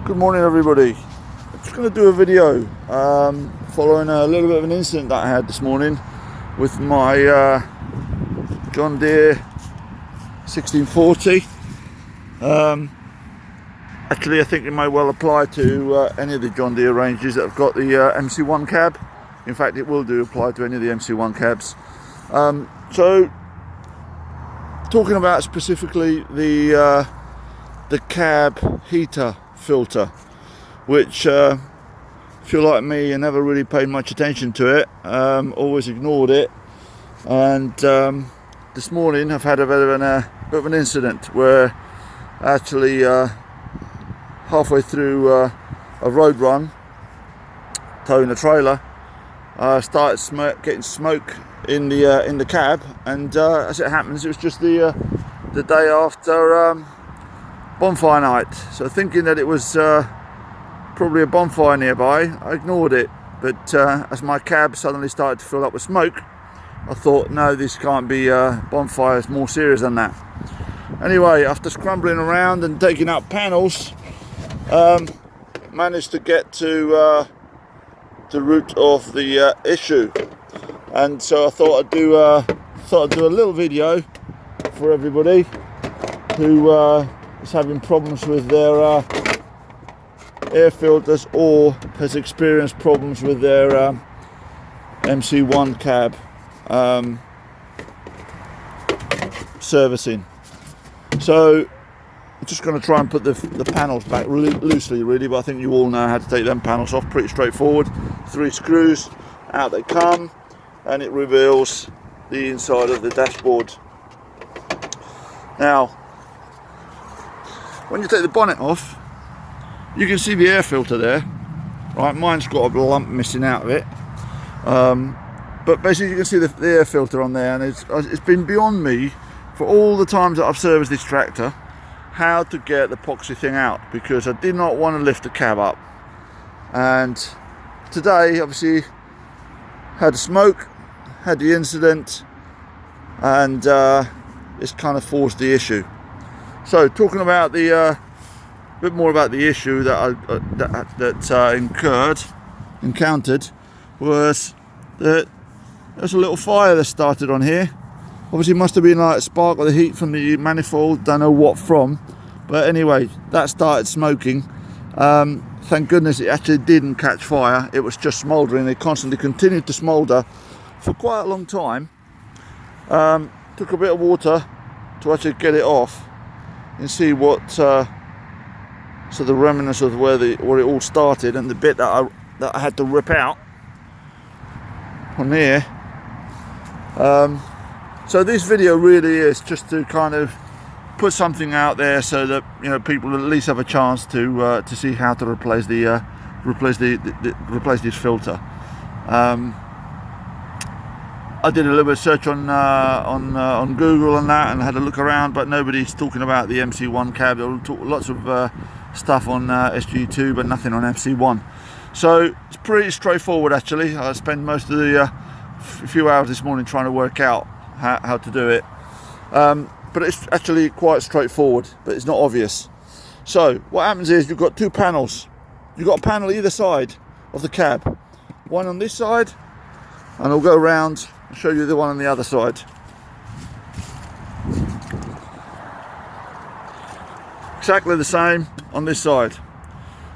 Good morning everybody. I'm just going to do a video following a little bit of an incident that I had this morning with my John Deere 1640. Actually I think it may well apply to any of the John Deere ranges that have got the MC1 Cab. In fact it will do apply to any of the MC1 cabs. So talking about specifically the cab heater filter, which if you're like me and never really paid much attention to it, always ignored it, and this morning I've had a bit of an incident where actually halfway through a road run towing a trailer, I started getting smoke in the cab, and as it happens it was just the day after bonfire night, so thinking that it was probably a bonfire nearby, I ignored it. But as my cab suddenly started to fill up with smoke, I thought, no, this can't be a bonfire, it's more serious than that. Anyway, after scrambling around and taking out panels, managed to get to the root of the issue, and so I thought I'd do a little video for everybody who is having problems with their air filters or has experienced problems with their MC1 cab servicing. So I'm just going to try and put the panels back loosely really, but I think you all know how to take them panels off. Pretty straightforward. 3 screws, out they come, and it reveals the inside of the dashboard. Now when you take the bonnet off, you can see the air filter there, right? Mine's got a lump missing out of it, but basically you can see the air filter on there, and it's been beyond me for all the times that I've serviced this tractor how to get the epoxy thing out, because I did not want to lift the cab up. And today obviously had a smoke, had the incident, and it's kind of forced the issue. So talking about the bit more about the issue that I encountered was that there's a little fire that started on here. Obviously it must have been like a spark of the heat from the manifold, don't know what from, but anyway that started smoking. Thank goodness it actually didn't catch fire, it was just smouldering. It constantly continued to smoulder for quite a long time. Took a bit of water to actually get it off and see what so the remnants of where it all started, and the bit that I had to rip out on here. So this video really is just to kind of put something out there so that, you know, people at least have a chance to see how to replace this filter. I did a little bit of search on Google and that, and had a look around, but nobody's talking about the MC1 cab. There were lots of stuff on SG2, but nothing on MC1. So it's pretty straightforward actually. I spent most of the few hours this morning trying to work out how to do it, but it's actually quite straightforward, but it's not obvious. So what happens is you've got 2 panels. You've got a panel either side of the cab, one on this side, and I'll go around and show you the one on the other side. Exactly the same on this side.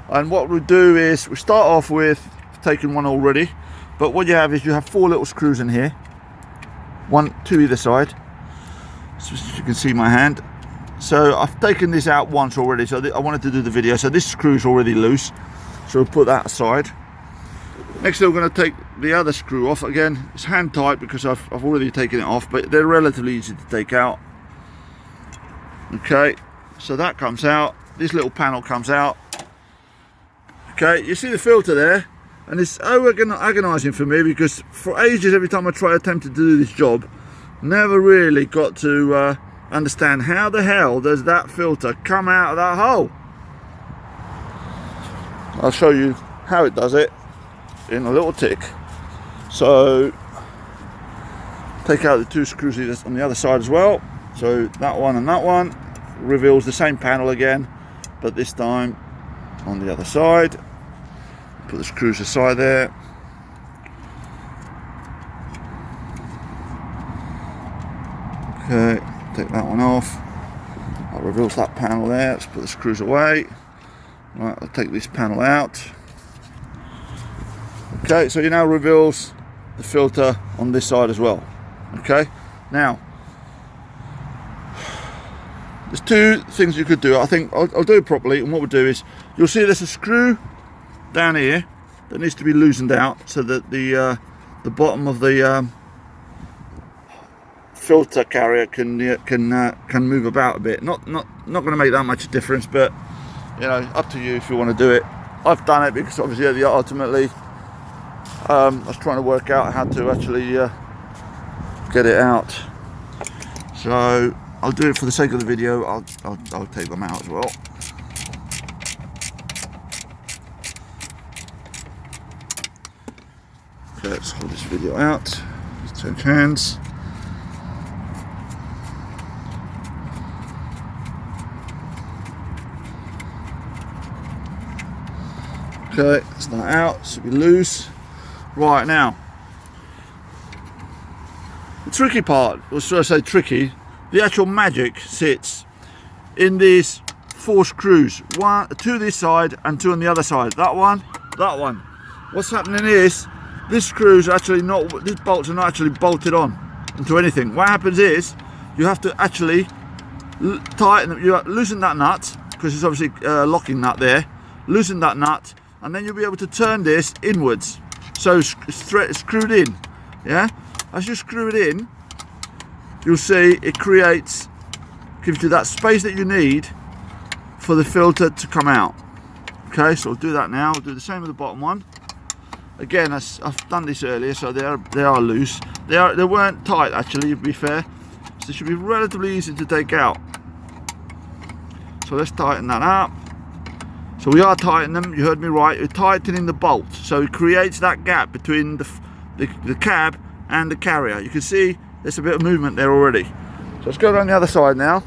And what we do is we start off with taking one already, but what you have is you have 4 little screws in here, 2 either side, so you can see my hand. So I've taken this out once already, so I wanted to do the video. So this screw is already loose, so we'll put that aside. Next we're going to take the other screw off. Again, it's hand tight because I've already taken it off, but they're relatively easy to take out. Okay, so that comes out, this little panel comes out. Okay, you see the filter there, and it's agonizing for me because for ages, every time I attempted to do this job, never really got to understand how the hell does that filter come out of that hole. I'll show you how it does it in a little tick. So take out the 2 screws on the other side as well. So that one and that one reveals the same panel again, but this time on the other side. Put the screws aside there. Okay, take that one off. That reveals that panel there. Let's put the screws away. Right, I'll take this panel out. Okay, so it now reveals the filter on this side as well. Okay, now there's two things you could do. I think I'll do it properly, and what we'll do is you'll see there's a screw down here that needs to be loosened out so that the bottom of the filter carrier can move about a bit. Not going to make that much difference, but you know, up to you if you want to do it. I've done it because obviously ultimately I was trying to work out how to actually get it out. So I'll do it for the sake of the video. I'll take them out as well. Okay, let's hold this video out. Let's change hands. Okay, it's not out. It should be loose. Right, now the tricky part, or should I say tricky, the actual magic sits in these 4 screws, 2 this side and 2 on the other side. That one. What's happening is this screw's actually not, these bolts are not actually bolted on into anything. What happens is you have to actually tighten them, you loosen that nut, because it's obviously a locking nut there. Loosen that nut, and then you'll be able to turn this inwards. So it's screwed in, yeah? As you screw it in, you'll see it gives you that space that you need for the filter to come out. Okay, so I'll do that now. I'll do the same with the bottom one. Again, I've done this earlier, so they are loose. They weren't tight actually, to be fair. So they should be relatively easy to take out. So let's tighten that up. So we are tightening them, you heard me right, we're tightening the bolt. So it creates that gap between the cab and the carrier. You can see there's a bit of movement there already. So let's go around the other side now.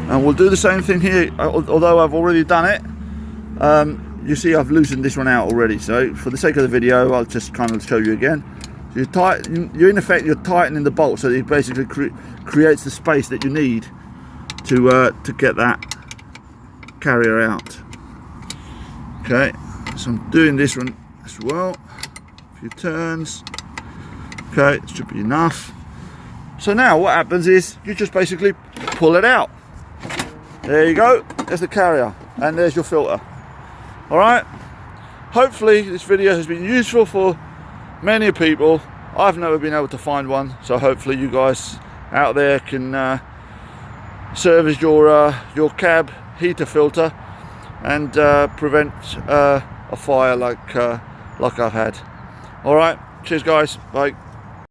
And we'll do the same thing here, although I've already done it. You see I've loosened this one out already, so for the sake of the video I'll just kind of show you again. So you're in effect, you're tightening the bolt so that it basically creates the space that you need to get that carrier out. Okay, so I'm doing this one as well. A few turns. Okay, it should be enough. So now what happens is you just basically pull it out. There you go, there's the carrier and there's your filter. Alright, hopefully this video has been useful for many people. I've never been able to find one, so hopefully you guys out there can service your cab heater filter and prevent a fire like I've had. Alright, cheers guys, bye.